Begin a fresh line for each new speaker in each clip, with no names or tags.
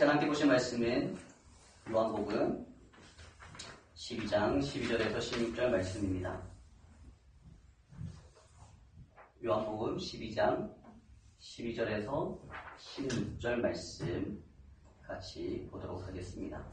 제가 함께 보신 말씀은 요한복음 12장 12절에서 16절 말씀입니다. 요한복음 12장 12절에서 16절 말씀 같이 보도록 하겠습니다.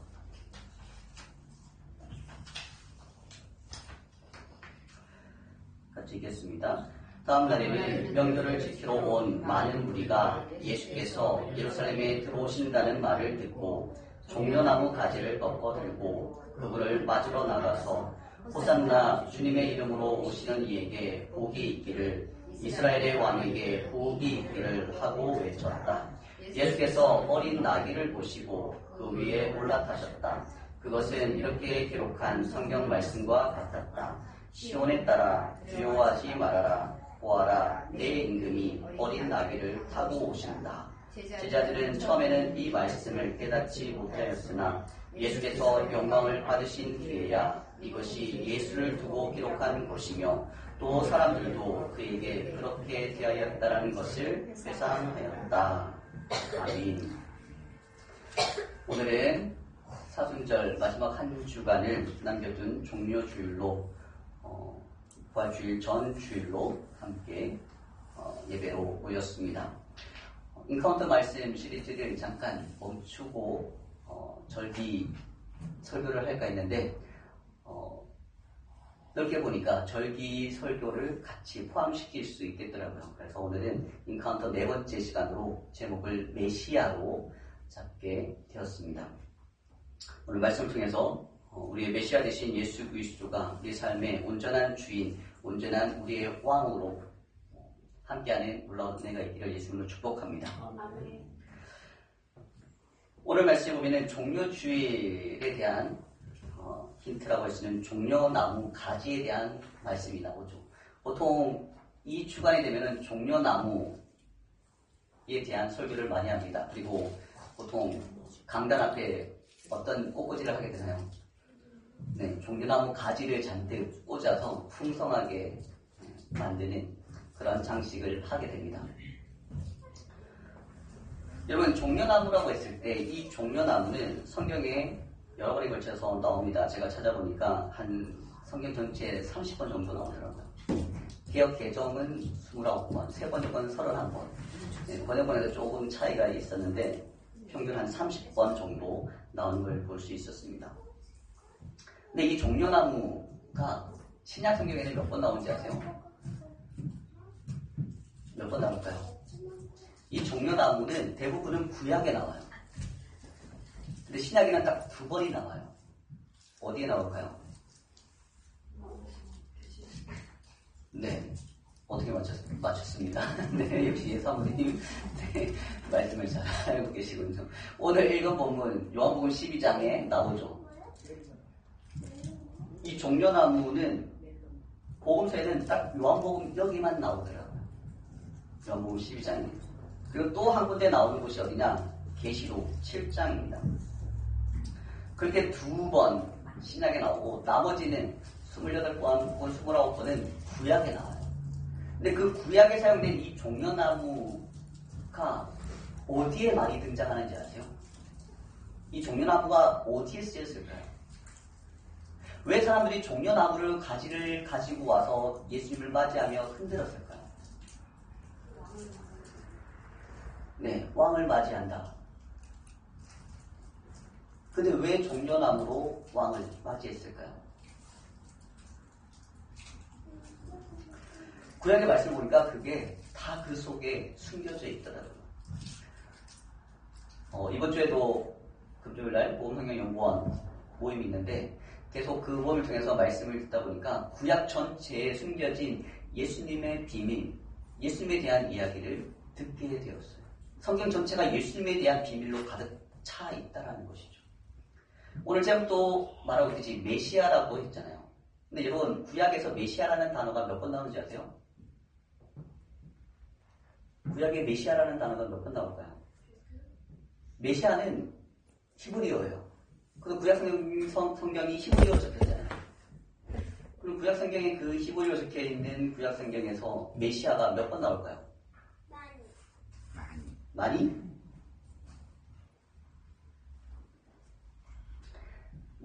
같이 읽겠습니다. 다음 날에는 명절을 지키러 온 많은 무리가 예수께서 예루살렘에 들어오신다는 말을 듣고 종려나무 가지를 꺾어 들고 그분을 맞으러 나가서 호산나 주님의 이름으로 오시는 이에게 복이 있기를 이스라엘의 왕에게 복이 있기를 하고 외쳤다. 예수께서 어린 나귀를 보시고 그 위에 올라타셨다. 그것은 이렇게 기록한 성경 말씀과 같았다. 시온에 따라 두려워하지 말아라. 보아라, 내 임금이 어린 나귀를 타고 오신다. 제자들은 처음에는 이 말씀을 깨닫지 못하였으나 예수께서 영광을 받으신 뒤에야 이것이 예수를 두고 기록한 것이며 또 사람들도 그에게 그렇게 대하였다라는 것을 회상하였다. 아멘. 오늘은 사순절 마지막 한 주간을 남겨둔 종료주일로 부활주일 전 주일로 함께 예배로 모였습니다. 인카운터 말씀 시리즈를 잠깐 멈추고 절기 설교를 할까 했는데 넓게 보니까 절기 설교를 같이 포함시킬 수 있겠더라고요. 그래서 오늘은 인카운터 네 번째 시간으로 제목을 메시아로 잡게 되었습니다. 오늘 말씀을 통해서 우리의 메시아 되신 예수 그리스도가 우리 삶의 온전한 주인, 온전한 우리의 왕으로 함께하는 놀라운 은혜가 있기를 예수님으로 축복합니다. 오늘 말씀에 보면 종려주일에 대한 힌트라고 할 수 있는 종려나무 가지에 대한 말씀이 나오죠. 보통 이 주간이 되면 종려나무에 대한 설교를 많이 합니다. 그리고 보통 강단 앞에 어떤 꽃꽂이를 하게 되나요? 네, 종려나무 가지를 잔뜩 꽂아서 풍성하게 만드는 그런 장식을 하게 됩니다. 여러분, 종려나무라고 했을 때 이 종려나무는 성경에 여러 번에 걸쳐서 나옵니다. 제가 찾아보니까 한 성경 전체에 30번 정도 나오더라고요. 개역 개정은 29번, 세 번역은 31번. 네, 번역본에서 조금 차이가 있었는데 평균 한 30번 정도 나오는 걸 볼 수 있었습니다. 근데 이 종려나무가 신약 성경에는 몇 번 나오는지 아세요? 몇 번 나올까요? 이 종려나무는 대부분은 구약에 나와요. 근데 신약에는 딱 2번이 나와요. 어디에 나올까요? 네. 어떻게 맞췄습니다. 네, 역시 예사모님 네, 말씀을 잘 알고 계시군요. 오늘 읽은 본문 요한복음 12장에 나오죠. 이 종려나무는 복음서에는 딱 요한복음 여기만 나오더라고요. 요한복음 12장에. 그리고 또 한 군데 나오는 곳이 어디냐? 계시록 7장입니다. 그렇게 2번 신약에 나오고 나머지는 28번, 29번은 구약에 나와요. 근데 그 구약에 사용된 이 종려나무가 어디에 많이 등장하는지 아세요? 이 종려나무가 어디에 쓰였을까요? 왜 사람들이 종려나무를 가지를 가지고 와서 예수님을 맞이하며 흔들었을까요? 네, 왕을 맞이한다. 근데 왜 종려나무로 왕을 맞이했을까요? 구약의 말씀을 보니까 그게 다 그 속에 숨겨져 있더라고요. 이번 주에도 금요일날 보험성경연구원 모임이 있는데 계속 그 모임을 통해서 말씀을 듣다 보니까 구약 전체에 숨겨진 예수님의 비밀, 예수님에 대한 이야기를 듣게 되었어요. 성경 전체가 예수님에 대한 비밀로 가득 차 있다라는 것이죠. 오늘 제목도 말하고 있듯이 메시아라고 했잖아요. 근데 여러분, 구약에서 메시아라는 단어가 몇 번 나오는지 아세요? 구약에 메시아라는 단어가 몇 번 나올까요? 메시아는 히브리어예요. 그리고 구약 성경이 히브리어로 적혀있잖아요. 그리고 구약 성경에 그 히브리어로 적혀있는 구약 성경에서 메시아가 몇 번 나올까요? 많이?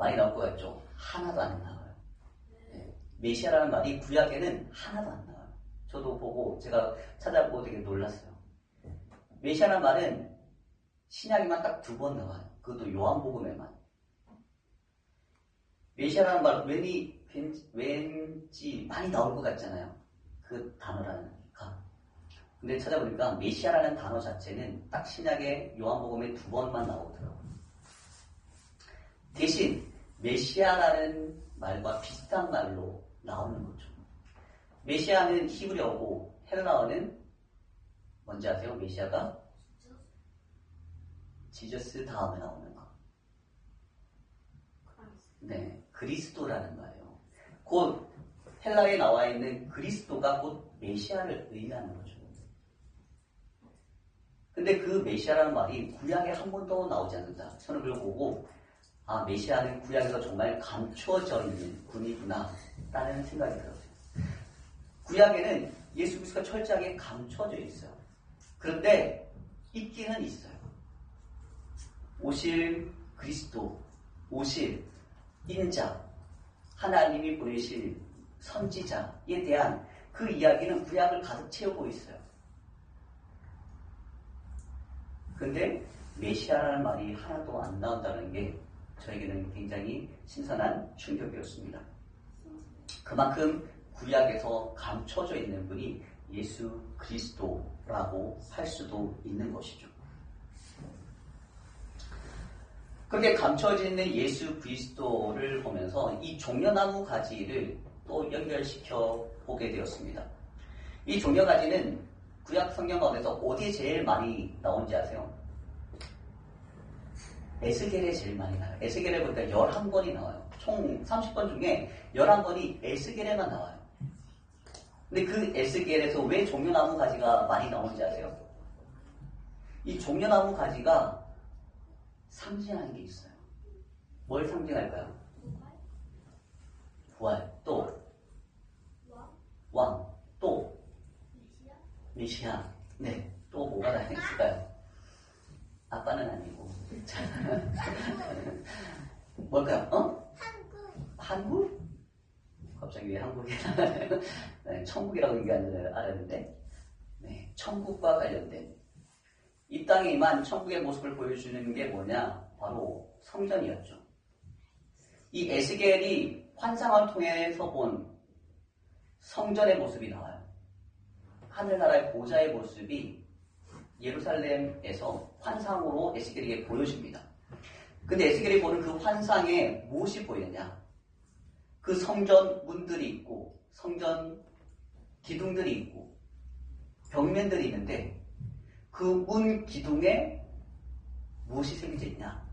많이 나올 것 같죠? 하나도 안 나와요. 네. 메시아라는 말이 구약에는 하나도 안 나와요. 저도 보고 제가 찾아보고 되게 놀랐어요. 메시아라는 말은 신약에만 딱 2번 나와요. 그것도 요한복음에만. 메시아라는 말 왠지 많이 나올 것 같잖아요. 그 단어라니까. 근데 찾아보니까 메시아라는 단어 자체는 딱 신약의 요한복음에 2번만 나오더라고요. 대신 메시아라는 말과 비슷한 말로 나오는 거죠. 메시아는 히브리어고 헬라어는 뭔지 아세요? 메시아가 지저스 다음에 나오는 거. 네, 그리스도라는 말이에요. 곧 헬라에 나와 있는 그리스도가 곧 메시아를 의미하는 거죠. 근데 그 메시아라는 말이 구약에 한 번도 나오지 않는다. 저는 그걸 보고 메시아는 구약에서 정말 감춰져 있는 분이구나 라는 생각이 들었어요. 구약에는 예수 그리스도가 철저하게 감춰져 있어요. 그런데 있기는 있어요. 오실 그리스도, 오실 인자, 하나님이 보내실 선지자에 대한 그 이야기는 구약을 가득 채우고 있어요. 근데 메시아라는 말이 하나도 안 나온다는 게 저에게는 굉장히 신선한 충격이었습니다. 그만큼 구약에서 감춰져 있는 분이 예수 그리스도라고 할 수도 있는 것이죠. 그렇게 감춰져 있는 예수 그리스도를 보면서 이 종려나무 가지를 또 연결시켜 보게 되었습니다. 이 종려가지는 구약 성경 가운데서 어디에 제일 많이 나온지 아세요? 에스겔에 제일 많이 나와요. 에스겔에 보니까 11번이 나와요. 총 30번 중에 11번이 에스겔에만 나와요. 근데 그 에스겔에서 왜 종려나무 가지가 많이 나오는지 아세요? 이 종려나무 가지가 상징하는 게 있어요. 뭘 상징할까요? 부활. 또 왕. 또 메시아. 네. 또 뭐가 다 있을까요? 아빠는 아니고. 뭘까요? 한국? 갑자기 왜 한국이 나와요? 네, 천국이라고 얘기하는 줄 알았는데, 네, 천국과 관련된 이 땅에 임한 천국의 모습을 보여주는 게 뭐냐? 바로 성전이었죠. 이 에스겔이 환상을 통해서 본 성전의 모습이 나와요. 하늘나라의 보좌의 모습이 예루살렘에서 환상으로 에스겔에게 보여집니다. 근데 에스겔이 보는 그 환상에 무엇이 보이느냐? 그 성전 문들이 있고 성전 기둥들이 있고 벽면들이 있는데 그 문 기둥에 무엇이 새겨져 있냐?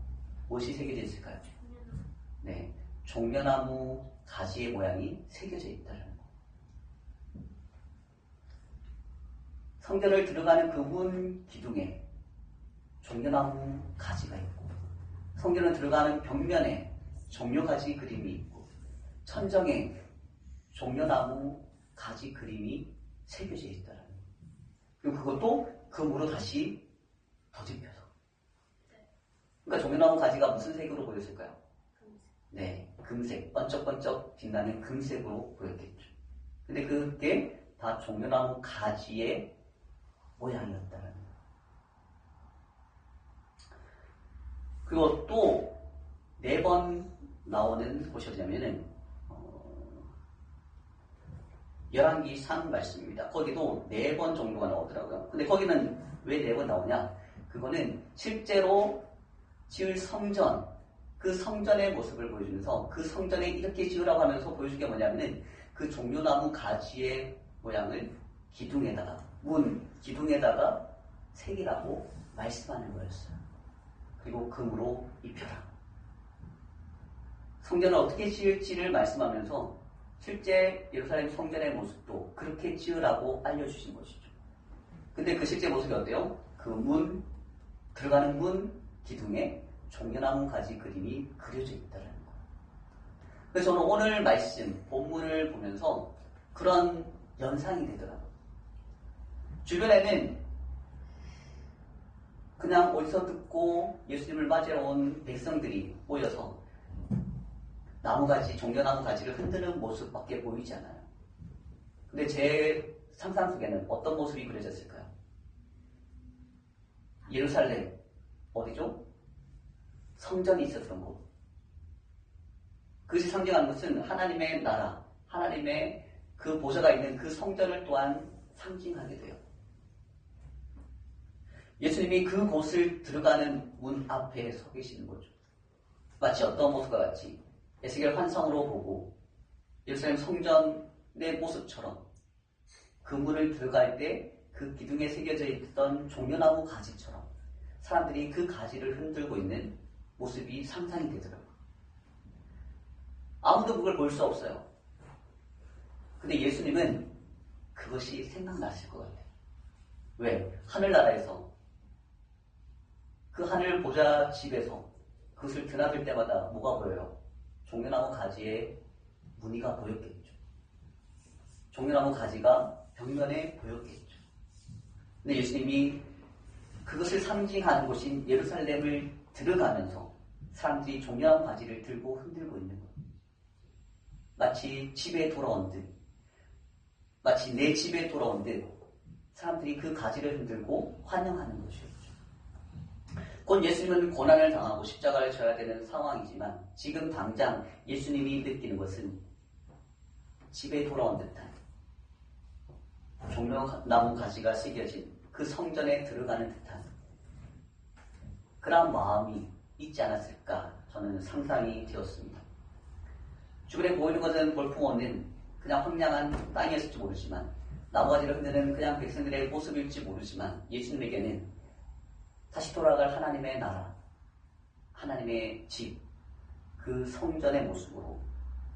무엇이 새겨져 있을까요? 네, 종려나무 가지의 모양이 새겨져 있다는 거. 성전을 들어가는 그 문 기둥에 종려나무 가지가 있고 성전을 들어가는 벽면에 종려가지 그림이 있고 천정에 종려나무 가지 그림이 새겨져 있다는 거. 그리고 그것도 금으로 다시 더집혀서. 그러니까 종려나무 가지가 무슨 색으로 보였을까요? 네, 금색, 번쩍번쩍 빛나는 금색으로 보였겠죠. 근데 그게 다 종려나무 가지의 모양이었다는 거예요. 그리고 또 4번 나오는 곳이 어디냐면은 열왕기상 말씀입니다. 거기도 4번 정도가 나오더라고요. 근데 거기는 왜 4번 나오냐? 그거는 실제로 지을 성전, 그 성전의 모습을 보여주면서 그 성전에 이렇게 지으라고 하면서 보여준 게 뭐냐면은 그 종려나무 가지의 모양을 기둥에다가, 문 기둥에다가 새기라고 말씀하는 거였어요. 그리고 금으로 입혀라. 성전을 어떻게 지을지를 말씀하면서 실제 예루살렘 성전의 모습도 그렇게 지으라고 알려주신 것이죠. 근데 그 실제 모습이 어때요? 그 문, 들어가는 문 기둥에 종려나무 가지 그림이 그려져 있다는 거. 그래서 저는 오늘 말씀, 본문을 보면서 그런 연상이 되더라고요. 주변에는 그냥 어디서 듣고 예수님을 맞으러 온 백성들이 모여서 나무가지, 종려나무 가지를 흔드는 모습밖에 보이지 않아요. 근데 제 상상 속에는 어떤 모습이 그려졌을까요? 예루살렘, 어디죠? 성전이 있었던 곳. 그것이 상징하는 것은 하나님의 나라, 하나님의 그 보좌가 있는 그 성전을 또한 상징하게 돼요. 예수님이 그곳을 들어가는 문 앞에 서 계시는 거죠. 마치 어떤 모습과 같이 에스겔 환상으로 보고 예루살렘 성전의 모습처럼 그 문을 들어갈 때 그 기둥에 새겨져 있던 종려나무 가지처럼 사람들이 그 가지를 흔들고 있는 모습이 상상이 되더라고요. 아무도 그걸 볼 수 없어요. 근데 예수님은 그것이 생각났을 것 같아요. 왜? 하늘나라에서 그 하늘 보좌 집에서 그것을 드나들 때마다 뭐가 보여요? 종려나무 가지에 무늬가 보였겠죠. 종려나무 가지가 벽면에 보였겠죠. 근데 예수님이 그것을 상징하는 곳인 예루살렘을 들어가면서 사람들이 종려나무 가지를 들고 흔들고 있는 거예요. 마치 집에 돌아온 듯, 마치 내 집에 돌아온 듯 사람들이 그 가지를 흔들고 환영하는 것이었죠. 곧 예수님은 고난을 당하고 십자가를 져야 되는 상황이지만 지금 당장 예수님이 느끼는 것은 집에 돌아온 듯한 종려나무 가지가 새겨진 그 성전에 들어가는 듯한 그런 마음이 있지 않았을까 저는 상상이 되었습니다. 주변에 보이는 것은 볼품없는 그냥 황량한 땅이었을지 모르지만 나무가지를 흔드는 그냥 백성들의 모습일지 모르지만 예수님에게는 다시 돌아갈 하나님의 나라, 하나님의 집, 그 성전의 모습으로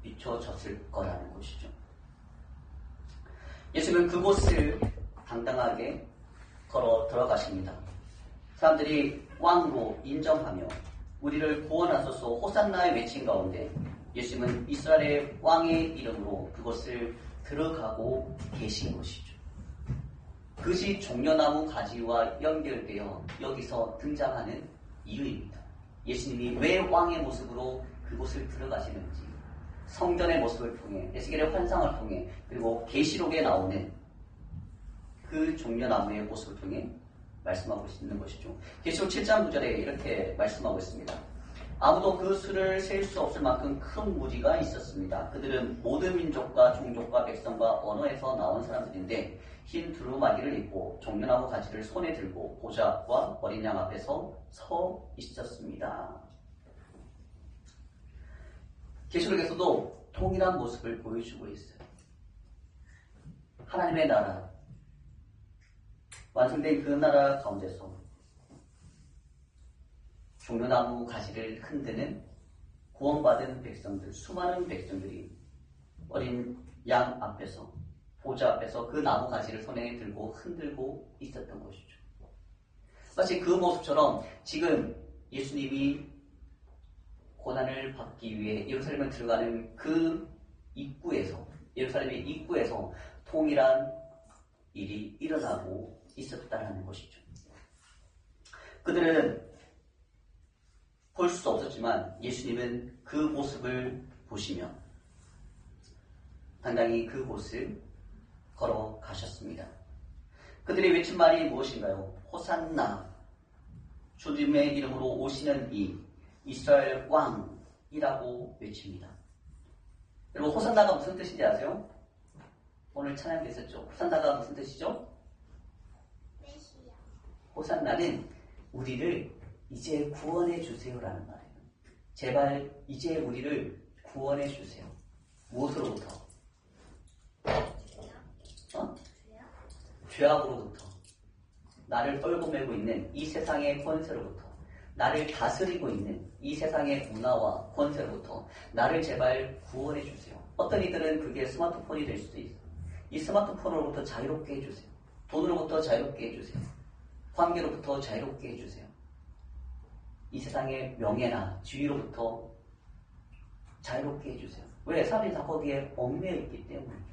비춰졌을 거라는 것이죠. 예수님은 그곳을 당당하게 걸어 들어가십니다. 사람들이 왕으로 인정하며 우리를 구원하소서 호산나의 외친 가운데 예수님은 이스라엘의 왕의 이름으로 그곳을 들어가고 계신 것이죠. 그것이 종려나무 가지와 연결되어 여기서 등장하는 이유입니다. 예수님이 왜 왕의 모습으로 그곳을 들어가시는지 성전의 모습을 통해 에스겔의 환상을 통해 그리고 계시록에 나오는 그 종려나무의 모습을 통해 말씀하고 있는 것이죠. 계시록 7장 9절에 이렇게 말씀하고 있습니다. 아무도 그 수를 셀 수 없을 만큼 큰 무리가 있었습니다. 그들은 모든 민족과 종족과 백성과 언어에서 나온 사람들인데 흰 두루마기를 입고 종려나무 가지를 손에 들고 보좌와 어린 양 앞에서 서 있었습니다. 계시록에서도 동일한 모습을 보여주고 있어요. 하나님의 나라, 완성된 그 나라 가운데서 종려나무 가지를 흔드는 구원받은 백성들, 수많은 백성들이 어린 양 앞에서, 보좌 앞에서 그 나무 가지를 손에 들고 흔들고 있었던 것이죠. 마치 그 모습처럼 지금 예수님이 고난을 받기 위해 예루살렘을 들어가는 그 입구에서, 예루살렘의 입구에서 동일한 일이 일어나고 있었다는 것이죠. 그들은 볼 수 없었지만 예수님은 그 모습을 보시며 당당히 그곳을 걸어가셨습니다. 그들이 외친 말이 무엇인가요? 호산나, 주님의 이름으로 오시는 이 이스라엘 왕이라고 외칩니다. 여러분, 호산나가 무슨 뜻인지 아세요? 오늘 찬양도 있었죠. 호산나가 무슨 뜻이죠? 호산나는 우리를 이제 구원해 주세요라는 말이에요. 제발 이제 우리를 구원해 주세요. 무엇으로부터? 죄악으로부터. 나를 떨고매고 있는 이 세상의 권세로부터. 나를 다스리고 있는 이 세상의 문화와 권세로부터 나를 제발 구원해 주세요. 어떤 이들은 그게 스마트폰이 될 수도 있어요. 이 스마트폰으로부터 자유롭게 해주세요. 돈으로부터 자유롭게 해주세요. 관계로부터 자유롭게 해주세요. 이 세상의 명예나 지위로부터 자유롭게 해주세요. 왜? 사람들이 다 거기에 얽매여 있기 때문이죠.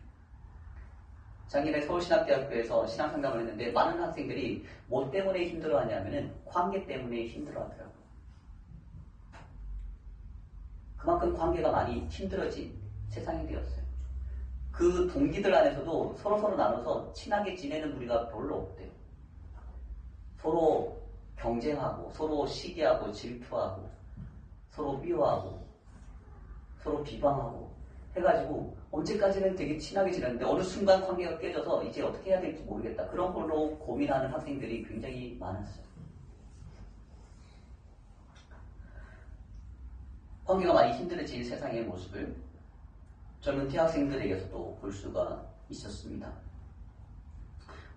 작년에 서울신학대학교에서 신앙상담을 했는데 많은 학생들이 뭐 때문에 힘들어하냐면은 관계 때문에 힘들어하더라고요. 그만큼 관계가 많이 힘들어진 세상이 되었어요. 그 동기들 안에서도 서로서로 나눠서 친하게 지내는 무리가 별로 없대요. 서로 경쟁하고, 서로 시기하고, 질투하고, 서로 미워하고, 서로 비방하고 해가지고 언제까지는 되게 친하게 지냈는데 어느 순간 관계가 깨져서 이제 어떻게 해야 될지 모르겠다. 그런 걸로 고민하는 학생들이 굉장히 많았어요. 관계가 많이 힘들어진 세상의 모습을 젊은 대학생들에게서도 볼 수가 있었습니다.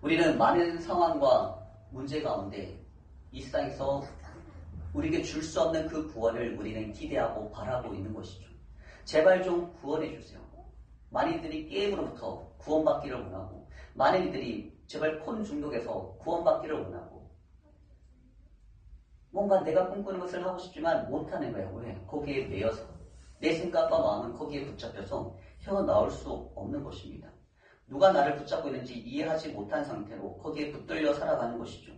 우리는 많은 상황과 문제 가운데 이 세상에서 우리에게 줄 수 없는 그 구원을 우리는 기대하고 바라고 있는 것이죠. 제발 좀 구원해 주세요. 많은 이들이 게임으로부터 구원받기를 원하고, 많은 이들이 제발 폰 중독에서 구원받기를 원하고, 뭔가 내가 꿈꾸는 것을 하고 싶지만 못하는 거예요. 왜? 거기에 매여서. 내 생각과 마음은 거기에 붙잡혀서 헤어나올 수 없는 것입니다. 누가 나를 붙잡고 있는지 이해하지 못한 상태로 거기에 붙들려 살아가는 것이죠.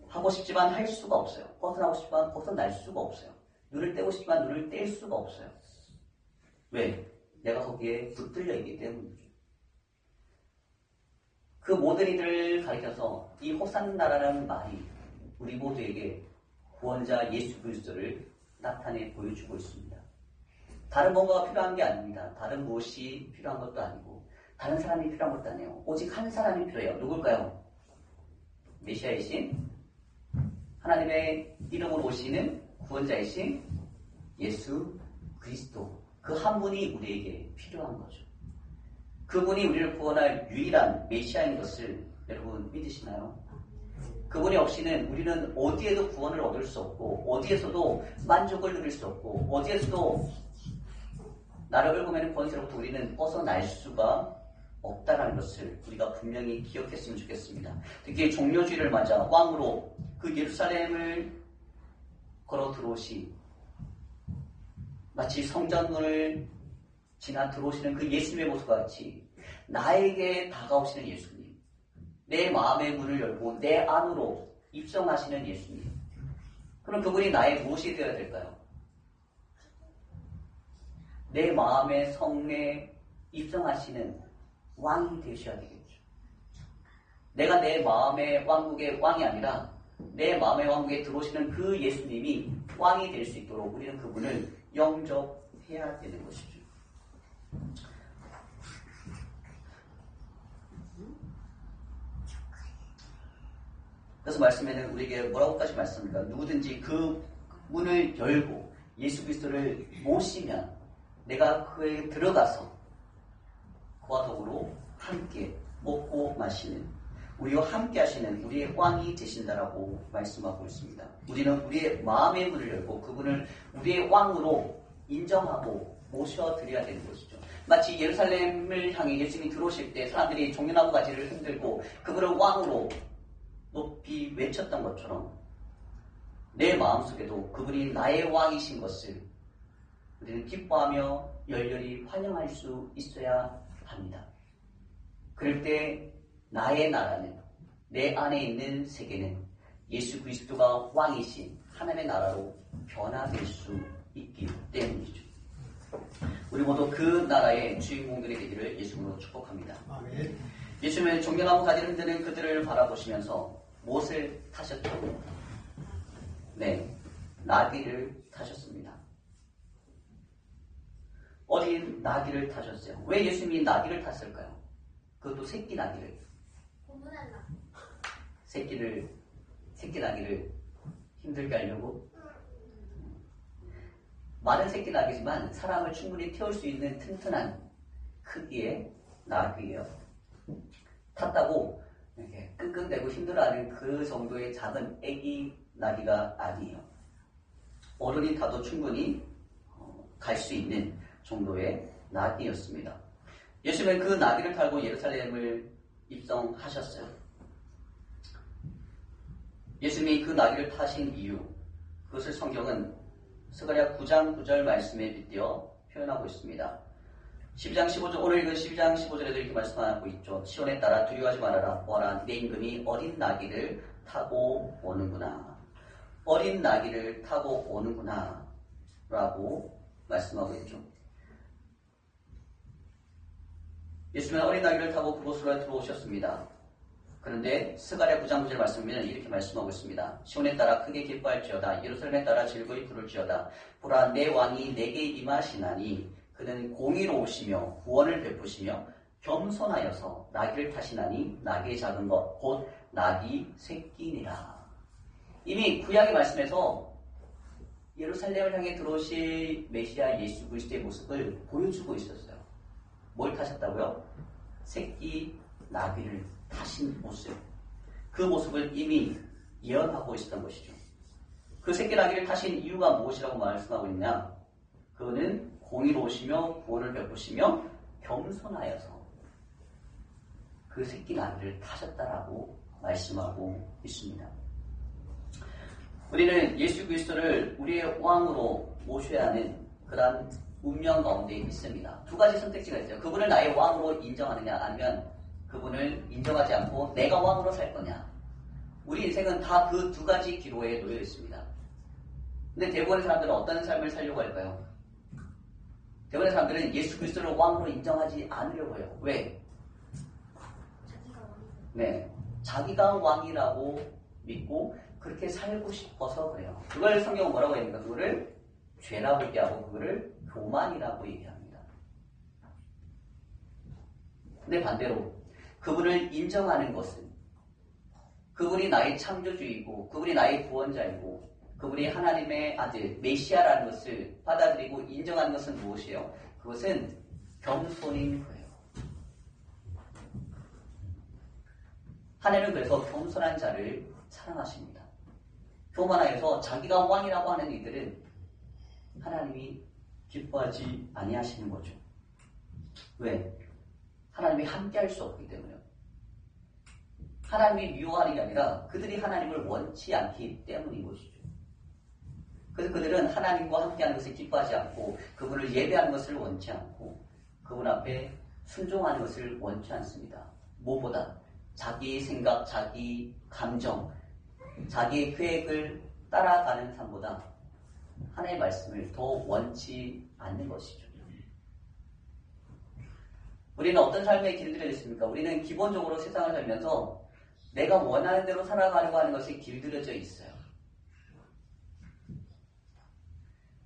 하고 싶지만 할 수가 없어요. 벗어나고 싶지만 벗어날 수가 없어요. 눈을 떼고 싶지만 눈을 뗄 수가 없어요. 왜? 내가 거기에 붙들려 있기 때문이죠. 그 모든 이들을 가리켜서 이 호산나라라는 말이 우리 모두에게 구원자 예수 그리스도를 나타내 보여주고 있습니다. 다른 뭔가가 필요한 게 아닙니다. 다른 무엇이 필요한 것도 아니고 다른 사람이 필요한 것도 아니에요. 오직 한 사람이 필요해요. 누굴까요? 메시아이신 하나님의 이름으로 오시는 구원자이신 예수 그리스도, 그 한 분이 우리에게 필요한 거죠. 그분이 우리를 구원할 유일한 메시아인 것을 여러분 믿으시나요? 그분이 없이는 우리는 어디에도 구원을 얻을 수 없고, 어디에서도 만족을 누릴 수 없고, 어디에서도 나를 얽어매는 권세로부터 우리는 벗어날 수가 없다라는 것을 우리가 분명히 기억했으면 좋겠습니다. 특히 종려주의를 맞아 왕으로 그 예루살렘을 걸어 들어오신, 마치 성전문을 지나 들어오시는 그 예수님의 모습과 같이 나에게 다가오시는 예수님, 내 마음의 문을 열고 내 안으로 입성하시는 예수님, 그럼 그분이 나의 무엇이 되어야 될까요? 내 마음의 성에 입성하시는 왕이 되셔야 되겠죠. 내가 내 마음의 왕국의 왕이 아니라 내 마음의 왕국에 들어오시는 그 예수님이 왕이 될 수 있도록 우리는 그분을 영접해야 되는 것이죠. 그래서 말씀에는 우리에게 뭐라고까지 말씀합니까? 누구든지 그 문을 열고 예수 그리스도를 모시면 내가 그에 들어가서 그와 더불어 함께 먹고 마시는, 우리와 함께 하시는 우리의 왕이 되신다라고 말씀하고 있습니다. 우리는 우리의 마음의 문을 열고 그분을 우리의 왕으로 인정하고 모셔드려야 되는 것이죠. 마치 예루살렘을 향해 예수님이 들어오실 때 사람들이 종려나무 가지를 흔들고 그분을 왕으로 높이 외쳤던 것처럼 내 마음속에도 그분이 나의 왕이신 것을 우리는 기뻐하며 열렬히 환영할 수 있어야 합니다. 그럴 때 나의 나라는, 내 안에 있는 세계는 예수 그리스도가 왕이신 하나님의 나라로 변화될 수 있기 때문이죠. 우리 모두 그 나라의 주인공들이 되기를 예수님으로 축복합니다. 아멘. 예수님은 종려나무 가지를 흔드는 그들을 바라보시면서 무엇을 타셨죠? 네, 나귀를 타셨습니다. 어린 나귀를 타셨어요. 왜 예수님이 나귀를 탔을까요? 그것도 새끼 나귀를. 새끼 나귀를 힘들게 하려고. 마른 새끼 나귀지만 사람을 충분히 태울 수 있는 튼튼한 크기의 나귀예요. 탔다고 이렇게 끙끙대고 힘들어하는 그 정도의 작은 애기 나귀가 아니에요. 어른이 타도 충분히 갈 수 있는 정도의 나귀였습니다. 예수님은 그 나귀를 타고 예루살렘을 입성하셨어요. 예수님이 그 나귀를 타신 이유, 그것을 성경은 스가랴 9장 9절 말씀에 빗대어 표현하고 있습니다. 12장 15절, 오늘 읽은 12장 15절에도 이렇게 말씀하고 있죠. 시온에 따라 두려워하지 말아라. 보아라, 내 임금이 어린 나귀를 타고 오는구나. 어린 나귀를 타고 오는구나 라고 말씀하고 있죠. 예수님은 어린 아기를 타고 그곳으로 들어오셨습니다. 그런데 스가랴 9장 9절 말씀에는 이렇게 말씀하고 있습니다. 시온에 따라 크게 기뻐할지어다. 예루살렘에 따라 즐거이 부를지어다. 보라, 내 왕이 내게 임하시나니 그는 공의로우시며 구원을 베푸시며 겸손하여서 나귀를 타시나니 나귀의 작은 것 곧 나귀 새끼니라. 이미 구약의 말씀에서 예루살렘을 향해 들어오실 메시아 예수 그리스도의 모습을 보여주고 있었어요. 뭘 타셨다고요? 새끼 나귀를 타신 모습. 그 모습을 이미 예언하고 있었던 것이죠. 그 새끼 나귀를 타신 이유가 무엇이라고 말씀하고 있냐? 그는 공의로우시며 구원을 베푸시며 겸손하여서 그 새끼 나귀를 타셨다라고 말씀하고 있습니다. 우리는 예수 그리스도를 우리의 왕으로 모셔야 하는 그런 운명 가운데 있습니다. 두 가지 선택지가 있어요. 그분을 나의 왕으로 인정하느냐, 아니면 그분을 인정하지 않고 내가 왕으로 살 거냐. 우리 인생은 다 그 두 가지 기로에 놓여 있습니다. 근데 대부분의 사람들은 어떤 삶을 살려고 할까요? 대부분의 사람들은 예수 그리스도를 왕으로 인정하지 않으려고 해요. 왜? 네, 자기가 왕이라고 믿고 그렇게 살고 싶어서 그래요. 그걸 성경은 뭐라고 합니까? 그거를 죄라고 얘기하고 그거를 교만이라고 얘기합니다. 근데 반대로 그분을 인정하는 것은 그분이 나의 창조주이고 그분이 나의 구원자이고 그분이 하나님의 아들 메시아라는 것을 받아들이고 인정하는 것은 무엇이에요? 그것은 겸손인 거예요. 하나님은 그래서 겸손한 자를 사랑하십니다. 교만하여서 자기가 왕이라고 하는 이들은 하나님이 기뻐하지 아니하시는 거죠. 왜? 하나님이 함께할 수 없기 때문에요. 하나님이 미워하는 게 아니라 그들이 하나님을 원치 않기 때문인 것이죠. 그래서 그들은 하나님과 함께하는 것을 기뻐하지 않고 그분을 예배하는 것을 원치 않고 그분 앞에 순종하는 것을 원치 않습니다. 무엇보다 자기의 생각, 자기 감정, 자기의 계획을 따라가는 삶보다 하나님의 말씀을 더 원치 않는 것이죠. 우리는 어떤 삶에 길들여져 있습니까? 우리는 기본적으로 세상을 살면서 내가 원하는 대로 살아가려고 하는 것이 길들여져 있어요.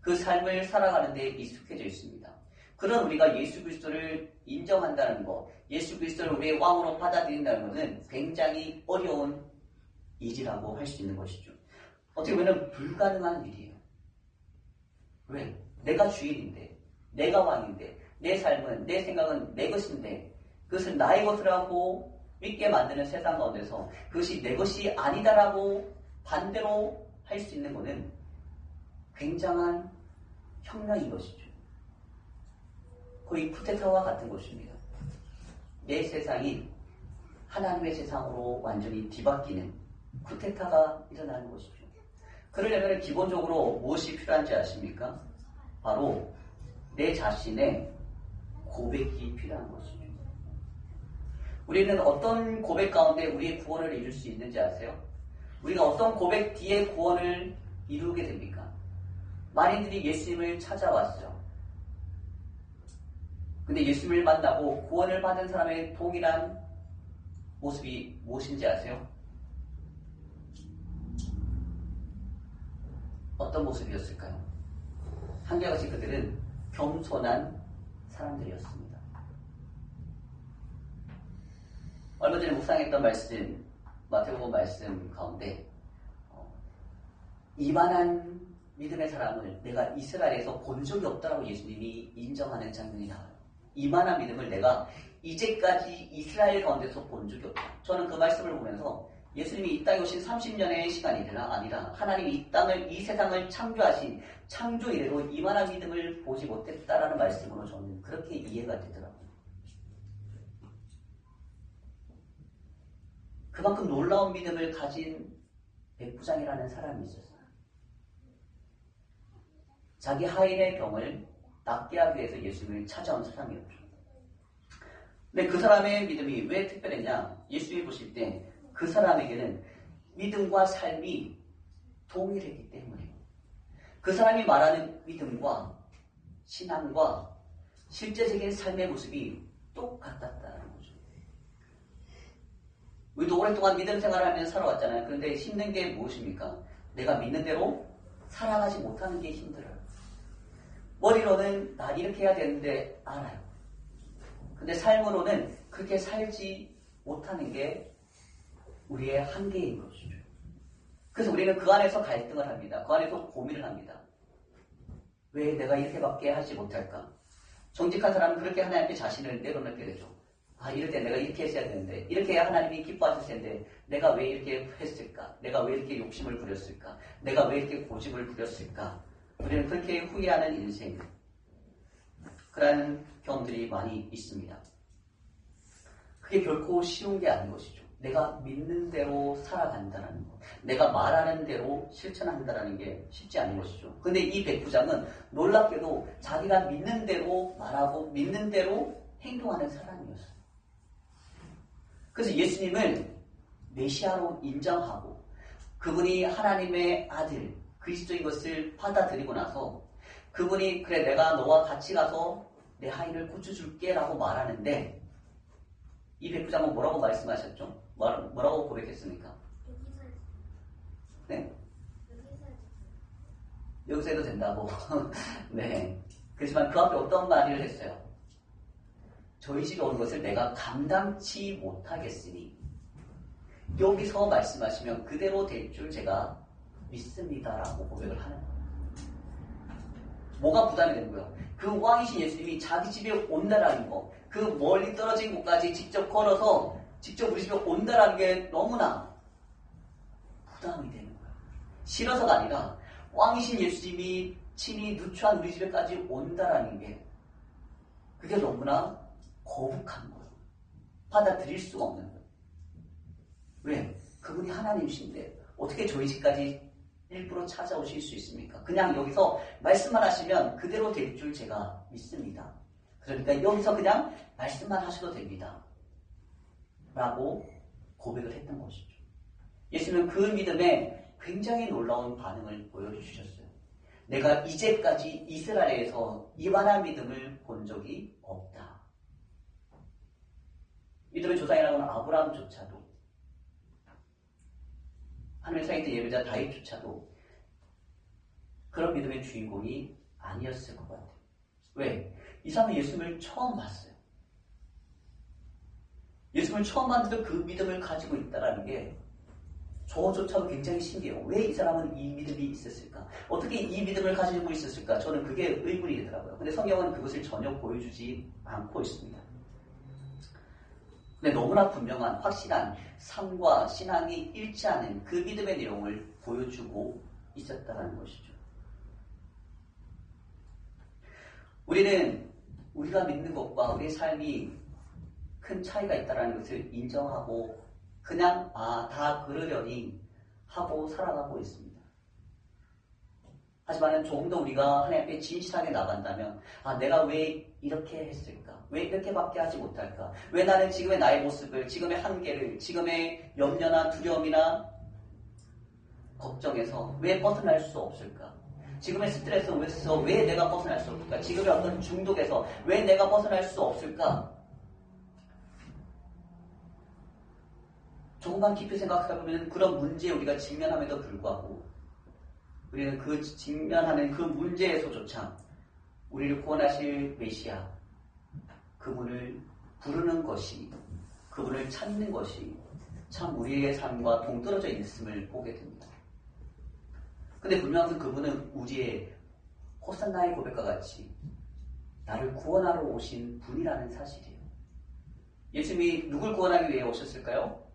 그 삶을 살아가는 데 익숙해져 있습니다. 그런 우리가 예수 그리스도를 인정한다는 것, 예수 그리스도를 우리의 왕으로 받아들인다는 것은 굉장히 어려운 일이라고 할 수 있는 것이죠. 어떻게 보면 불가능한 일이에요. 왜? 내가 주인인데, 내가 왕인데, 내 삶은, 내 생각은 내 것인데 그것을 나의 것이라고 믿게 만드는 세상 가운데서 그것이 내 것이 아니다라고 반대로 할 수 있는 것은 굉장한 혁명인 것이죠. 거의 쿠데타와 같은 것입니다. 내 세상이 하나님의 세상으로 완전히 뒤바뀌는 쿠데타가 일어나는 것이죠. 그러려면 기본적으로 무엇이 필요한지 아십니까? 바로 내 자신의 고백이 필요한 것이죠. 우리는 어떤 고백 가운데 우리의 구원을 이룰 수 있는지 아세요? 우리가 어떤 고백 뒤에 구원을 이루게 됩니까? 많이들이 예수님을 찾아왔죠. 근데 예수님을 만나고 구원을 받은 사람의 동일한 모습이 무엇인지 아세요? 어떤 모습이었을까요? 한결같이 그들은 겸손한 사람들이었습니다. 얼마 전에 묵상했던 말씀, 마태복음 말씀 가운데 이만한 믿음의 사람을 내가 이스라엘에서 본 적이 없다라고 예수님이 인정하는 장면이 나와요. 이만한 믿음을 내가 이제까지 이스라엘 가운데서 본 적이 없다. 저는 그 말씀을 보면서 예수님이 이 땅에 오신 30년의 시간이 아니라 하나님이 이 세상을 창조하신 창조 이래로 이만한 믿음을 보지 못했다라는 말씀으로 저는 그렇게 이해가 되더라고요. 그만큼 놀라운 믿음을 가진 백부장이라는 사람이 있었어요. 자기 하인의 병을 낫게 하기 위해서 예수님을 찾아온 사람이었죠. 근데 그 사람의 믿음이 왜 특별했냐? 예수님이 보실 때 그 사람에게는 믿음과 삶이 동일했기 때문이에요. 그 사람이 말하는 믿음과 신앙과 실제적인 삶의 모습이 똑같았다는 거죠. 우리도 오랫동안 믿음 생활을 하면서 살아왔잖아요. 그런데 힘든 게 무엇입니까? 내가 믿는 대로 살아가지 못하는 게 힘들어요. 머리로는 나 이렇게 해야 되는데 알아요. 근데 삶으로는 그렇게 살지 못하는 게 우리의 한계인 것이죠. 그래서 우리는 그 안에서 갈등을 합니다. 그 안에서 고민을 합니다. 왜 내가 이렇게밖에 하지 못할까? 정직한 사람은 그렇게 하나님께 자신을 내려놓게 되죠. 아, 이럴 때 내가 이렇게 했어야 되는데, 이렇게 해야 하나님이 기뻐하실 텐데, 내가 왜 이렇게 했을까? 내가 왜 이렇게 욕심을 부렸을까? 내가 왜 이렇게 고집을 부렸을까? 우리는 그렇게 후회하는 인생, 그런 경험들이 많이 있습니다. 그게 결코 쉬운 게 아닌 것이죠. 내가 믿는 대로 살아간다는 것, 내가 말하는 대로 실천한다는 게 쉽지 않은 것이죠. 근데 이 백부장은 놀랍게도 자기가 믿는 대로 말하고 믿는 대로 행동하는 사람이었어요. 그래서 예수님을 메시아로 인정하고 그분이 하나님의 아들, 그리스도인 것을 받아들이고 나서 그분이 그래 내가 너와 같이 가서 내 아이를 고쳐줄게 라고 말하는데 이 백부장은 뭐라고 말씀하셨죠? 뭐라고 고백했습니까? 네? 여기서 해도 된다고. 네. 그렇지만 그 앞에 어떤 말을 했어요? 저희 집에 오는 것을 내가 감당치 못하겠으니 여기서 말씀하시면 그대로 될 줄 제가 믿습니다라고 고백을 하는 거예요. 뭐가 부담이 되는 거예요? 그 왕이신 예수님이 자기 집에 온다라는 거, 그 멀리 떨어진 곳까지 직접 걸어서 직접 우리 집에 온다라는 게 너무나 부담이 되는 거예요. 싫어서가 아니라 왕이신 예수님이 친히 누추한 우리 집에까지 온다라는 게 그게 너무나 거북한 거예요. 받아들일 수가 없는 거예요. 왜? 그분이 하나님이신데 어떻게 저희 집까지 일부러 찾아오실 수 있습니까? 그냥 여기서 말씀만 하시면 그대로 될 줄 제가 믿습니다. 그러니까 여기서 그냥 말씀만 하셔도 됩니다. 라고 고백을 했던 것이죠. 예수님은 그 믿음에 굉장히 놀라운 반응을 보여주셨어요. 내가 이제까지 이스라엘에서 이만한 믿음을 본 적이 없다. 믿음의 조상이라고 하는 아브라함조차도 하늘에 살아있던 예배자 다윗조차도 그런 믿음의 주인공이 아니었을 것 같아요. 왜? 이 사람은 예수님을 처음 봤어요. 예수님을 처음 봤는데 그 믿음을 가지고 있다는 게 저조차도 굉장히 신기해요. 왜 이 사람은 이 믿음이 있었을까? 어떻게 이 믿음을 가지고 있었을까? 저는 그게 의문이 되더라고요. 근데 성경은 그것을 전혀 보여주지 않고 있습니다. 근데 너무나 분명한 확실한 삶과 신앙이 일치하는 그 믿음의 내용을 보여주고 있었다는 것이죠. 우리는 우리가 믿는 것과 우리의 삶이 큰 차이가 있다는 것을 인정하고 그냥 다 그러려니 하고 살아가고 있습니다. 하지만 조금 더 우리가 하나님 앞에 진실하게 나간다면 내가 왜 이렇게 했을까? 왜 이렇게밖에 하지 못할까? 왜 나는 지금의 나의 모습을, 지금의 한계를, 지금의 염려나 두려움이나 걱정에서 왜 벗어날 수 없을까? 지금의 스트레스에서 왜 내가 벗어날 수 없을까? 지금의 어떤 중독에서 왜 내가 벗어날 수 없을까? 조금만 깊이 생각하다 보면 그런 문제에 우리가 직면함에도 불구하고 우리는 그 직면하는 그 문제에서조차 우리를 구원하실 메시아 그분을 부르는 것이 그분을 찾는 것이 참 우리의 삶과 동떨어져 있음을 보게 됩니다. 근데 분명한 것은 그분은 우리의 호산나의 고백과 같이 나를 구원하러 오신 분이라는 사실이에요. 예수님이 누굴 구원하기 위해 오셨을까요?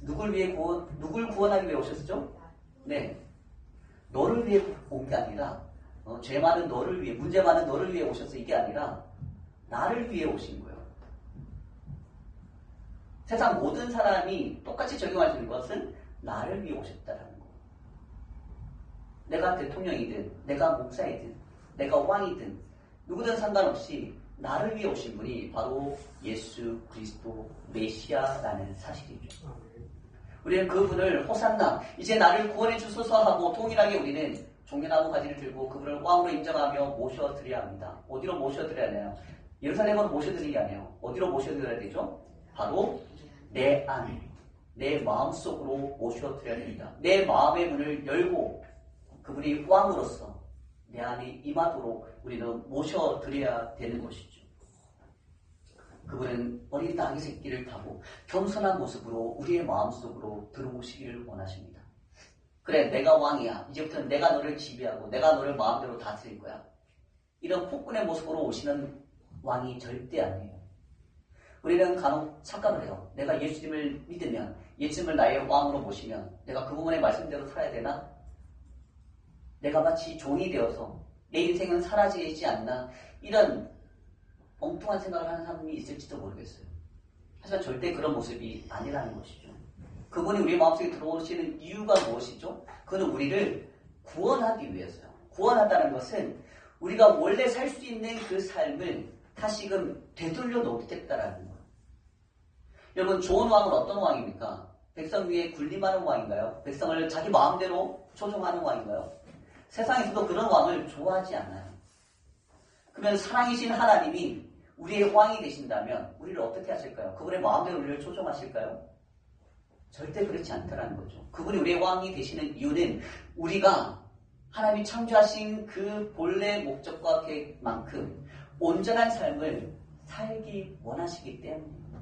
누굴 구원하기 위해 오셨죠? 네. 너를 위해 온 게 아니라, 죄 많은 너를 위해, 문제 많은 너를 위해 오셔서 이게 아니라, 나를 위해 오신 거예요. 세상 모든 사람이 똑같이 적용할 수 있는 것은 나를 위해 오셨다라는 거. 내가 대통령이든, 내가 목사이든, 내가 왕이든, 누구든 상관없이 나를 위해 오신 분이 바로 예수 그리스도 메시아라는 사실이죠. 우리는 그분을 호산나 이제 나를 구원해 주소서 하고 동일하게 우리는 종려나무 가지를 들고 그분을 왕으로 인정하며 모셔드려야 합니다. 어디로 모셔드려야 하나요? 예루살렘으로 모셔드리는 게 아니에요. 어디로 모셔드려야 되죠? 바로 내 안, 내 마음속으로 모셔드려야 됩니다. 내 마음의 문을 열고 그분이 왕으로서 내 안에 임하도록 우리는 모셔드려야 되는 것이죠. 그분은 어린 나귀 새끼를 타고 겸손한 모습으로 우리의 마음속으로 들어오시기를 원하십니다. 그래, 내가 왕이야. 이제부터는 내가 너를 지배하고 내가 너를 마음대로 다스릴 거야. 이런 폭군의 모습으로 오시는 왕이 절대 아니에요. 우리는 간혹 착각을 해요. 내가 예수님을 믿으면, 예수님을 나의 왕으로 모시면 내가 그분의 말씀대로 살아야 되나? 내가 마치 종이 되어서 내 인생은 사라지지 않나? 이런 엉뚱한 생각을 하는 사람이 있을지도 모르겠어요. 하지만 절대 그런 모습이 아니라는 것이죠. 그분이 우리 마음속에 들어오시는 이유가 무엇이죠? 그는 우리를 구원하기 위해서요. 구원한다는 것은 우리가 원래 살 수 있는 그 삶을 다시금 되돌려 놓겠다라는 거예요. 여러분, 좋은 왕은 어떤 왕입니까? 백성 위에 군림하는 왕인가요? 백성을 자기 마음대로 조종하는 왕인가요? 세상에서도 그런 왕을 좋아하지 않아요. 그러면 사랑이신 하나님이 우리의 왕이 되신다면 우리를 어떻게 하실까요? 그분의 마음대로 우리를 조종하실까요? 절대 그렇지 않다는 거죠. 그분이 우리의 왕이 되시는 이유는 우리가 하나님이 창조하신 그 본래 목적과 계획만큼 온전한 삶을 살기 원하시기 때문입니다.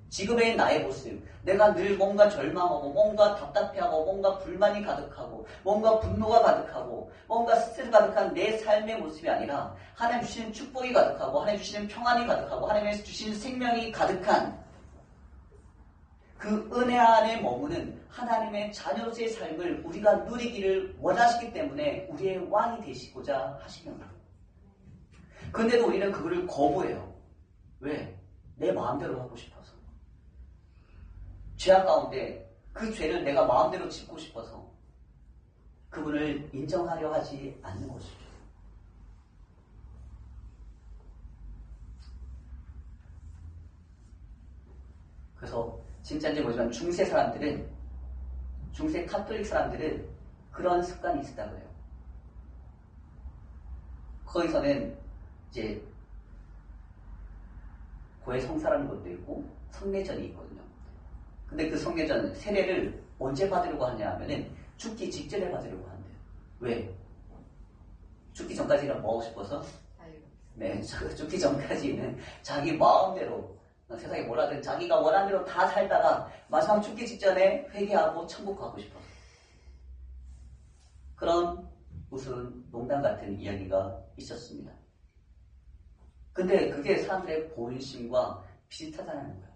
지금의 나의 모습, 내가 늘 뭔가 절망하고 뭔가 답답해하고 뭔가 불만이 가득하고 뭔가 분노가 가득하고 뭔가 스트레스 가득한 내 삶의 모습이 아니라 하나님 주시는 축복이 가득하고 하나님 주시는 평안이 가득하고 하나님 주시는 생명이 가득한 그 은혜 안에 머무는 하나님의 자녀로서의 삶을 우리가 누리기를 원하시기 때문에 우리의 왕이 되시고자 하시는 거예요. 그런데도 우리는 그거를 거부해요. 왜? 내 마음대로 하고 싶어서. 죄악 가운데 그 죄를 내가 마음대로 짓고 싶어서 그분을 인정하려 하지 않는 것이죠. 그래서 진짜인지 모르지만 중세 사람들은, 중세 카톨릭 사람들은 그런 습관이 있었다고 해요. 거기서는 이제 고해 성사라는 것도 있고 성례전이 있거든요. 근데 그 성례전 세례를 언제 받으려고 하냐 하면은 죽기 직전에 받으려고 한대요. 왜? 죽기 전까지는 뭐 하고 싶어서? 네, 죽기 전까지는 자기 마음대로 세상에 뭐라든 자기가 원하는 대로 다 살다가 마지막 죽기 직전에 회개하고 천국 가고 싶어서. 그런 무슨 농담 같은 이야기가 있었습니다. 근데 그게 사람들의 본심과 비슷하다는 거예요.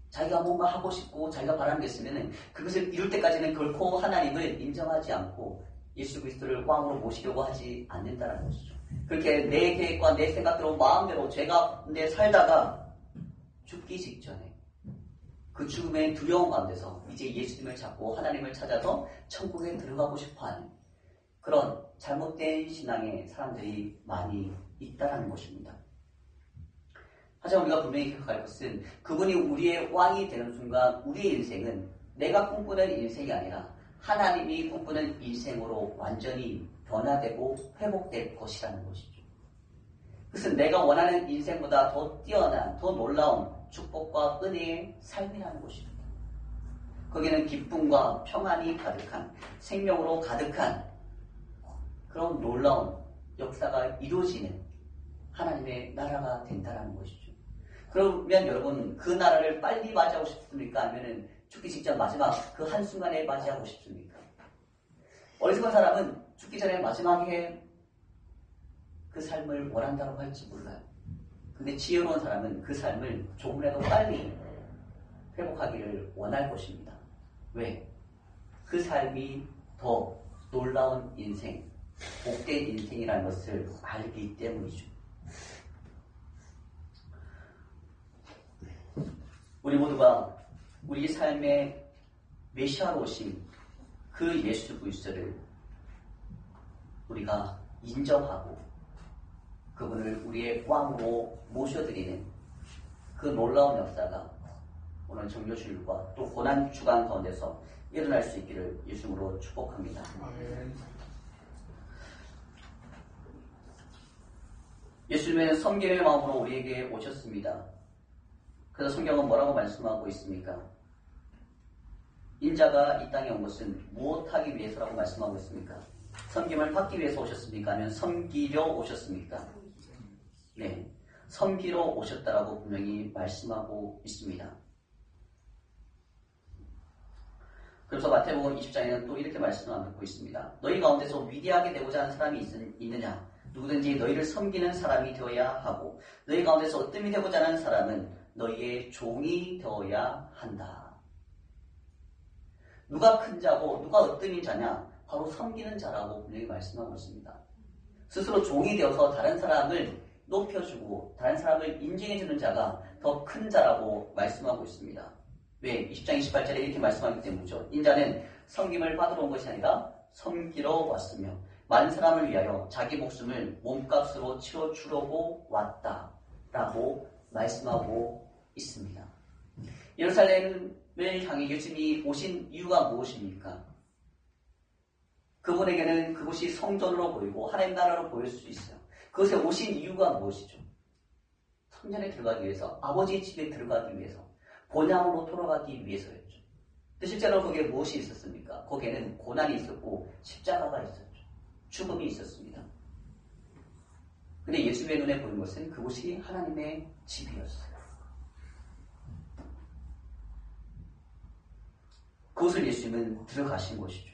자기가 뭔가 하고 싶고 자기가 바라는 게 있으면 그것을 이룰 때까지는 결코 하나님을 인정하지 않고 예수 그리스도를 왕으로 모시려고 하지 않는다는 것이죠. 그렇게 내 계획과 내 생각대로 마음대로 죄가 내 살다가 죽기 직전에 그 죽음의 두려움 가운데서 이제 예수님을 찾고 하나님을 찾아서 천국에 들어가고 싶어하는 그런 잘못된 신앙의 사람들이 많이 있다는 것입니다. 하지만 우리가 분명히 기억할 것은 그분이 우리의 왕이 되는 순간 우리의 인생은 내가 꿈꾸는 인생이 아니라 하나님이 꿈꾸는 인생으로 완전히 변화되고 회복될 것이라는 것이죠. 그것은 내가 원하는 인생보다 더 뛰어난, 더 놀라운 축복과 은혜의 삶이라는 것입니다. 거기는 기쁨과 평안이 가득한, 생명으로 가득한 그런 놀라운 역사가 이루어지는 하나님의 나라가 된다는 것이죠. 그러면 여러분 그 나라를 빨리 맞이하고 싶습니까? 아니면 죽기 직전 마지막 그 한순간에 맞이하고 싶습니까? 어리석은 사람은 죽기 전에 마지막에 그 삶을 원한다고 할지 몰라요. 근데 지혜로운 사람은 그 삶을 조금이라도 빨리 회복하기를 원할 것입니다. 왜? 그 삶이 더 놀라운 인생, 복된 인생이라는 것을 알기 때문이죠. 우리 모두가 우리 삶의 메시아로 오신 그 예수 그리스도를 우리가 인정하고 그분을 우리의 왕으로 모셔드리는 그 놀라운 역사가 오늘 정교주일과 또 고난 주간 가운데서 일어날 수 있기를 예수님으로 축복합니다. 예수님은 섬김의 마음으로 우리에게 오셨습니다. 그래서 성경은 뭐라고 말씀하고 있습니까? 인자가 이 땅에 온 것은 무엇하기 위해서라고 말씀하고 있습니까? 섬김을 받기 위해서 오셨습니까? 아니면 섬기려 오셨습니까? 네, 섬기러 오셨다라고 분명히 말씀하고 있습니다. 그래서 마태복음 20장에는 또 이렇게 말씀하고 있습니다. 너희 가운데서 위대하게 되고자 하는 사람이 있느냐? 누구든지 너희를 섬기는 사람이 되어야 하고 너희 가운데서 어뜸이 되고자 하는 사람은 너희의 종이 되어야 한다. 누가 큰 자고 누가 어뜸인 자냐? 바로 섬기는 자라고 분명히 말씀하고 있습니다. 스스로 종이 되어서 다른 사람을 높여주고 다른 사람을 인정해주는 자가 더 큰 자라고 말씀하고 있습니다. 왜? 20장 28절에 이렇게 말씀하기 때문이죠. 인자는 섬김을 받으러 온 것이 아니라 섬기러 왔으며 많은 사람을 위하여 자기 목숨을 몸값으로 치러주려고 왔다라고 말씀하고 있습니다. 예루살렘을 향해 예수님이 오신 이유가 무엇입니까? 그분에게는 그곳이 성전으로 보이고 하나님 나라로 보일 수 있어요. 그것에 오신 이유가 무엇이죠? 성전에 들어가기 위해서, 아버지의 집에 들어가기 위해서, 본향으로 돌아가기 위해서였죠. 근데 실제로 거기에 무엇이 있었습니까? 거기에는 고난이 있었고 십자가가 있었죠. 죽음이 있었습니다. 근데 예수님의 눈에 보인 것은 그곳이 하나님의 집이었어요. 그곳을 예수님은 들어가신 것이죠.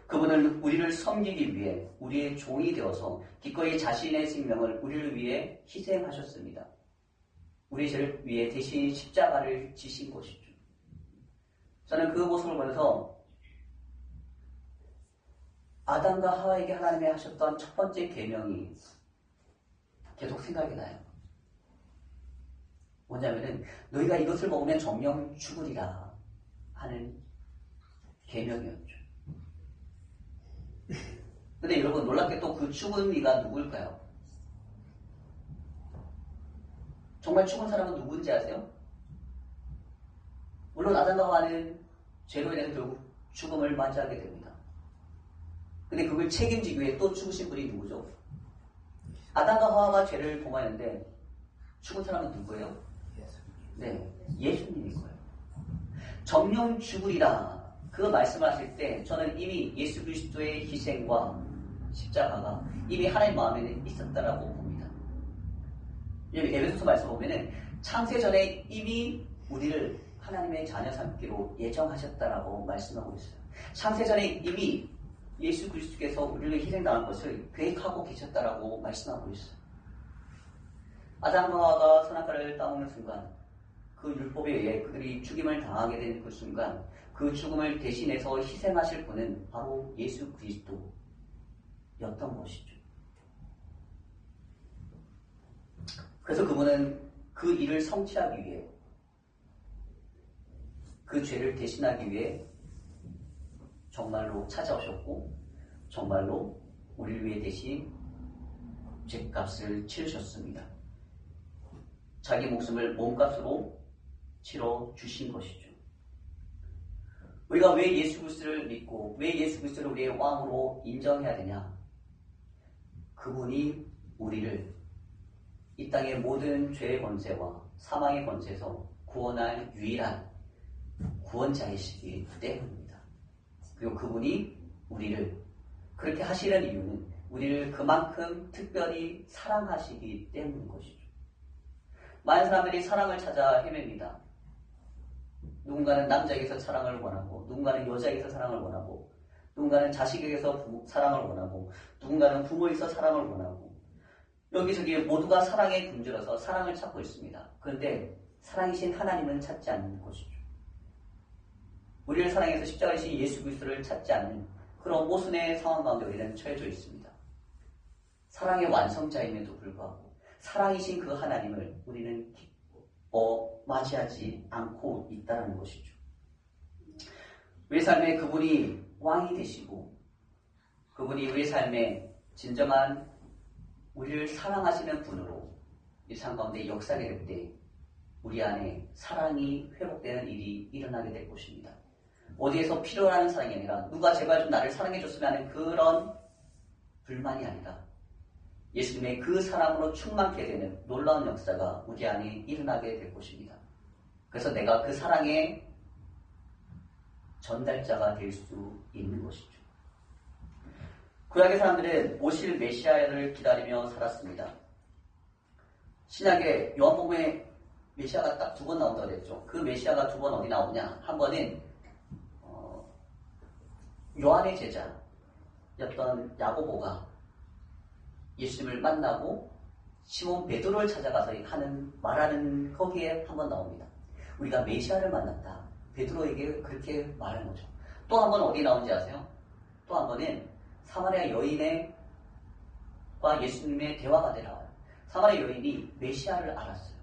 그분은 우리를 섬기기 위해 우리의 종이 되어서 기꺼이 자신의 생명을 우리를 위해 희생하셨습니다. 우리 죄를 위해 대신 십자가를 지신 것이죠. 저는 그 모습을 보면서 아담과 하와에게 하나님이 하셨던 첫 번째 계명이 계속 생각이 나요. 뭐냐면은 너희가 이것을 먹으면 정령 죽으리라 하는 계명이었죠. 근데 여러분 놀랍게도 그 죽은 이가 누굴까요? 정말 죽은 사람은 누구인지 아세요? 물론 아담과 하와는 죄로 인해서 결국 죽음을 맞이하게 됩니다. 근데 그걸 책임지기 위해 또 죽으신 분이 누구죠? 아담과 하와가 죄를 범하였는데 죽은 사람은 누구예요? 네, 예수님인 거예요. 정령 죽으리라 그 말씀하실 때 저는 이미 예수 그리스도의 희생과 십자가가 이미 하나님 마음에는 있었다라고 봅니다. 여기 에베소서 말씀 보면은 창세전에 이미 우리를 하나님의 자녀 삼기로 예정하셨다라고 말씀하고 있어요. 창세전에 이미 예수 그리스도께서 우리를 희생당한 것을 계획하고 계셨다라고 말씀하고 있어요. 아담과 하와가 선악과를 따먹는 순간 그 율법에 의해 그들이 죽임을 당하게 된 그 순간 그 죽음을 대신해서 희생하실 분은 바로 예수 그리스도였던 것이죠. 그래서 그분은 그 일을 성취하기 위해 그 죄를 대신하기 위해 정말로 찾아오셨고 정말로 우리를 위해 대신 죄값을 치르셨습니다. 자기 목숨을 몸값으로 치러 주신 것이죠. 우리가 왜 예수 그리스도를 믿고 왜 예수 그리스도를 우리의 왕으로 인정해야 되냐? 그분이 우리를 이 땅의 모든 죄의 권세와 사망의 권세에서 구원할 유일한 구원자이시기 때문입니다. 그리고 그분이 우리를 그렇게 하시는 이유는 우리를 그만큼 특별히 사랑하시기 때문인 것이죠. 많은 사람들이 사랑을 찾아 헤맵니다. 누군가는 남자에게서 사랑을 원하고 누군가는 여자에게서 사랑을 원하고 누군가는 자식에게서 사랑을 원하고 누군가는 부모에게서 사랑을 원하고 여기저기 모두가 사랑에 굶주려서 사랑을 찾고 있습니다. 그런데 사랑이신 하나님은 찾지 않는 것이죠. 우리를 사랑해서 십자가에 신 예수 그리스도를 찾지 않는 그런 모순의 상황 가운데 우리는 처해져 있습니다. 사랑의 완성자임에도 불구하고 사랑이신 그 하나님을 우리는 맞이하지 않고 있다는 것이죠. 우리 삶에 그분이 왕이 되시고 그분이 우리 삶에 진정한 우리를 사랑하시는 분으로 이 삶 가운데 역사를 할 때 우리 안에 사랑이 회복되는 일이 일어나게 될 것입니다. 어디에서 필요로 하는 사랑이 아니라 누가 제발 좀 나를 사랑해줬으면 하는 그런 불만이 아니라 예수님의 그 사랑으로 충만케 되는 놀라운 역사가 우리 안에 일어나게 될 것입니다. 그래서 내가 그 사랑의 전달자가 될 수 있는 것이죠. 구약의 사람들은 오실 메시아를 기다리며 살았습니다. 신약의 요한복음에 메시아가 딱 2번 나온다고 그랬죠. 그 메시아가 2번 어디 나오냐? 한 번은 요한의 제자였던 야고보가 예수님을 만나고 시몬 베드로를 찾아가서 말하는 거기에 한 번 나옵니다. 우리가 메시아를 만났다. 베드로에게 그렇게 말하는 거죠. 또 한 번 어디 나온지 아세요? 또 한 번은 사마리아 여인과 예수님의 대화가 나와요. 사마리아 여인이 메시아를 알았어요.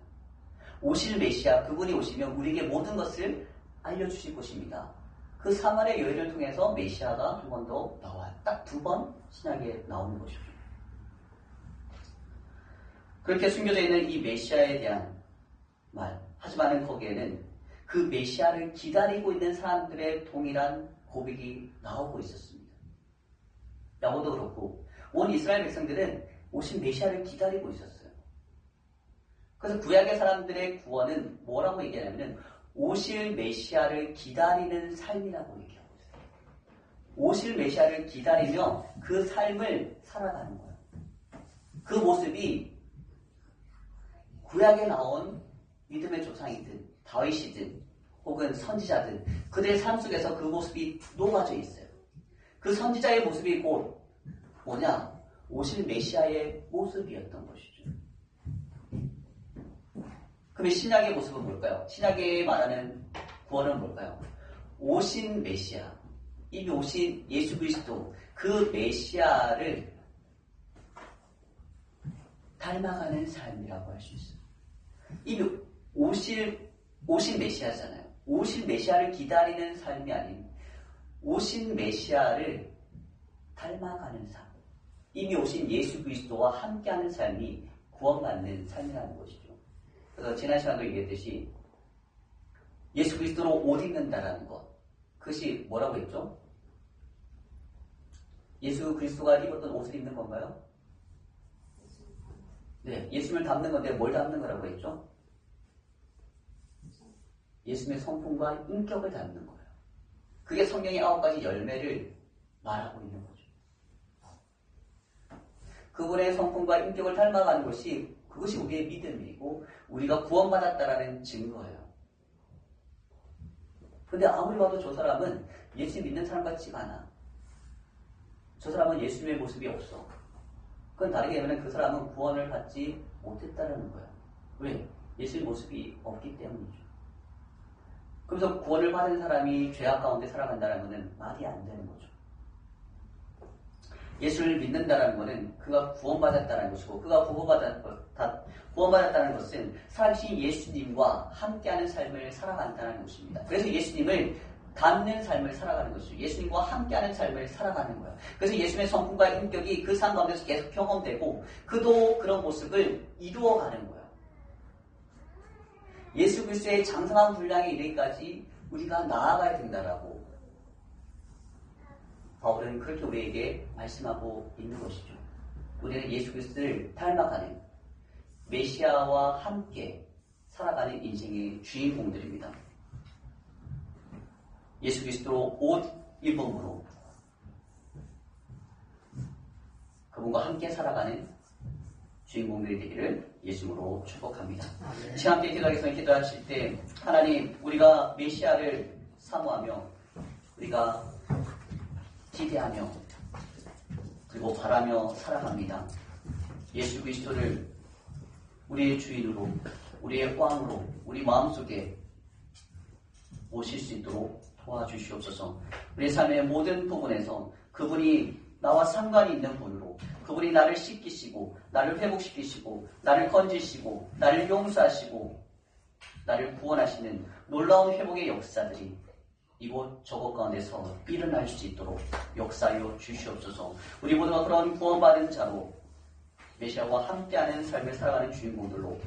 오실 메시아, 그분이 오시면 우리에게 모든 것을 알려주실 것입니다. 그 사마리아 여인을 통해서 메시아가 한 번 더 나와요. 딱 2번 신약에 나오는 것이죠. 그렇게 숨겨져 있는 이 메시아에 대한 말, 하지만 거기에는 그 메시아를 기다리고 있는 사람들의 동일한 고백이 나오고 있었습니다. 야고보도 그렇고 온 이스라엘 백성들은 오신 메시아를 기다리고 있었어요. 그래서 구약의 사람들의 구원은 뭐라고 얘기하냐면 오실 메시아를 기다리는 삶이라고 얘기하고 있어요. 오실 메시아를 기다리며 그 삶을 살아가는 거예요. 그 모습이 구약에 나온 믿음의 조상이든 다윗이든 혹은 선지자든 그들의 삶 속에서 그 모습이 녹아져 있어요. 그 선지자의 모습이 곧 뭐냐? 오실 메시아의 모습이었던 것이죠. 그럼 신약의 모습은 뭘까요? 신약에 말하는 구원은 뭘까요? 오신 메시아, 이미 오신 예수 그리스도, 그 메시아를 닮아가는 삶이라고 할 수 있어요. 이미 오신 메시아잖아요. 오신 메시아를 기다리는 삶이 아닌 오신 메시아를 닮아가는 삶. 이미 오신 예수 그리스도와 함께하는 삶이 구원받는 삶이라는 것이죠. 그래서 지난 시간도 얘기했듯이 예수 그리스도로 옷 입는다라는 것. 그것이 뭐라고 했죠? 예수 그리스도가 입었던 옷을 입는 건가요? 네, 예수님을 담는 건데 뭘 담는 거라고 했죠? 예수님의 성품과 인격을 담는 거예요. 그게 성경의 9가지 열매를 말하고 있는 거죠. 그분의 성품과 인격을 닮아가는 것이 그것이 우리의 믿음이고 우리가 구원받았다라는 증거예요. 근데 아무리 봐도 저 사람은 예수 믿는 사람 같지가 않아. 저 사람은 예수님의 모습이 없어. 그건 다르게 하면 그 사람은 구원을 받지 못했다는 거예요. 왜? 예수의 모습이 없기 때문이죠. 그래서 구원을 받은 사람이 죄악 가운데 살아간다는 것은 말이 안 되는 거죠. 예수를 믿는다는 것은 그가 구원받았다는 것이고 그가 구원받았다는 것은 살아계신 예수님과 함께하는 삶을 살아간다는 것입니다. 그래서 예수님을 닮는 삶을 살아가는 것이죠. 예수님과 함께하는 삶을 살아가는 거예요. 그래서 예수님의 성품과 인격이 그 삶 가운데서 계속 경험되고 그도 그런 모습을 이루어가는 거예요. 예수 그리스도의 장성한 분량에 이르기까지 우리가 나아가야 된다라고 바울은 그렇게 우리에게 말씀하고 있는 것이죠. 우리는 예수 그리스도를 닮아가는 메시아와 함께 살아가는 인생의 주인공들입니다. 예수 그리스도로 옷 입음으로 그분과 함께 살아가는 주인공들이 되기를 예수님으로 축복합니다. 시간 때 기도하겠습니다. 기도하실 때 하나님 우리가 메시아를 사모하며 우리가 기대하며 그리고 바라며 살아갑니다. 예수 그리스도를 우리의 주인으로 우리의 왕으로 우리 마음속에 모실 수 있도록 도와주시옵소서. 우리 삶의 모든 부분에서 그분이 나와 상관이 있는 분으로 그분이 나를 씻기시고 나를 회복시키시고 나를 건지시고 나를 용서하시고 나를 구원하시는 놀라운 회복의 역사들이 이곳 저곳 가운데서 일어날 수 있도록 역사하여 주시옵소서. 우리 모두가 그런 구원받은 자로 메시아와 함께하는 삶을 살아가는 주인공들로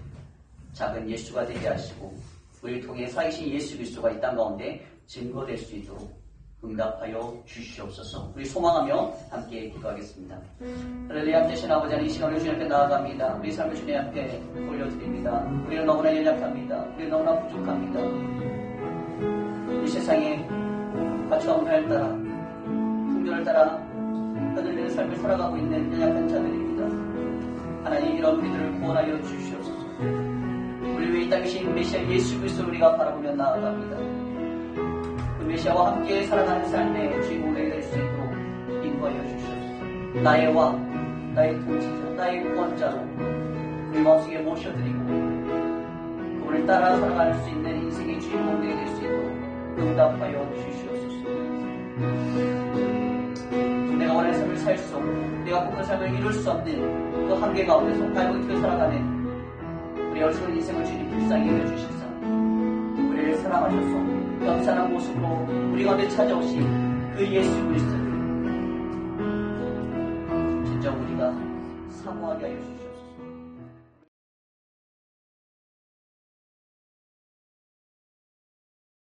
작은 예수가 되게 하시고 우리를 통해 살아계신 예수 그리스도가 이 땅 가운데 증거될 수 있도록 응답하여 주시옵소서. 우리 소망하며 함께 기도하겠습니다. 할렐루야. 되신 아버지 하나님, 이 시간을 주님 앞에 나아갑니다. 우리 삶을 주님 앞에 올려드립니다. 우리는 너무나 연약합니다. 우리는 너무나 부족합니다. 이 세상에 가치와 문화를 따라 풍조를 따라 흔들리는 삶을 살아가고 있는 연약한 자들입니다. 하나님, 이런 우리들을 구원하여 주시옵소서. 우리 위에 이 땅에 계신 메시아 예수 그리스도를 우리가 바라보며 나아갑니다. 그 메시아와 함께 살아가는 삶의 주인공이 될 수 있도록 인도하여 주시옵소서. 나의 왕, 나의 통치자, 나의 구원자로 우리 마음속에 모셔드리고 그분을 따라 살아갈 수 있는 인생의 주인공이 될 수 있도록 응답하여 주시옵소서. 내가 원하는 삶을 살 수 없고 내가 꿈꾼 삶을 이룰 수 없는 그 한계 가운데서 발버둥 살아가는 우리 어리석은 인생을 주님 불쌍히 여겨주시사 우리를 사랑하셔서 겸손한 모습으로 우리 가운데 찾아오신 그 예수 그리스도를 진정 우리가 사모하게 하여 주시옵소서.